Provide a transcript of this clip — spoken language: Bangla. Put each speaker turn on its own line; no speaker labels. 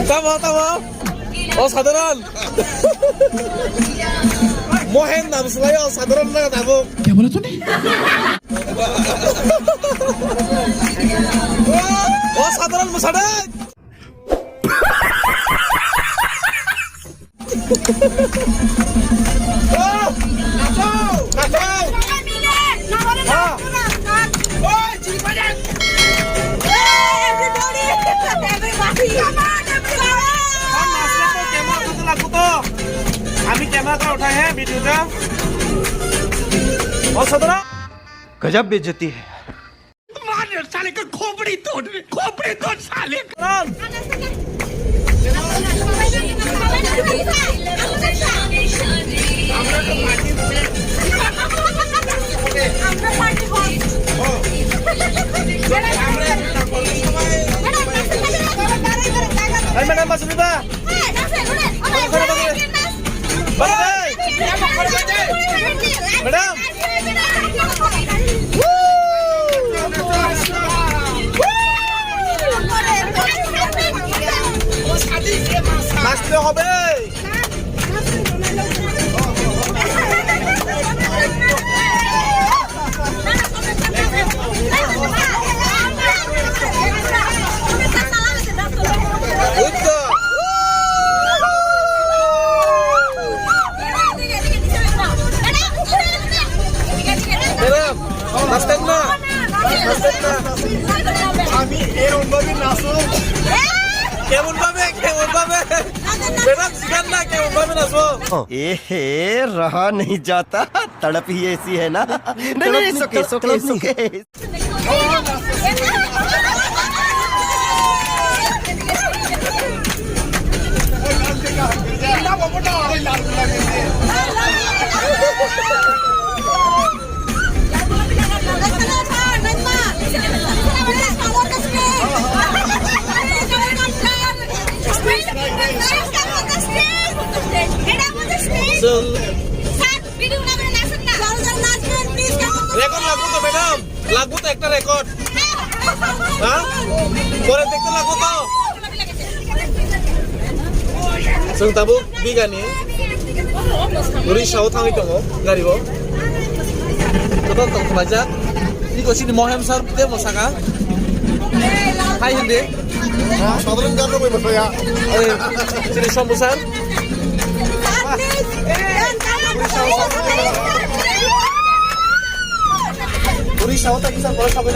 Tama. অসাধারণ। মহেন নাম শুনলে অসাধারণ লাগা থাকো।
क्या बोला तूने?
অসাধারণ মশাড়ে। আমি ক্যামেরাটা উঠাই হ্যাঁ ভিডিওটা অসাধারণ
गजब बेइज्जती है
मार साले का खोपड़ी तोड़ साले
ম্যাডাম মাসুদা ম্যাডাম নাচতে হবে নাচতেন না আমি এরকম ভাবে নাচো কেমন ভাবে ম্যাডাম শিখান না কেমন ভাবে নাচো
ए रहा नहीं जाता तड़प ही ऐसी है ना नहीं सुके
রেকর্ড লাগবো তো ম্যাডাম লাগবো তো একটা রেকর্ড হ্যাঁ পরে দেখতে লাগবো তো जों दाबो बिगानि उरिष्याव थाङै दङ गारियाव गोबां दंथ'लायजा इगसिनि महेम सार दे मोसागा हाय हिन्दी
সাধারণ গান রকম বসয়া
सिनि शम्भु सार उरिष्याव थाङै सार बरा साबाय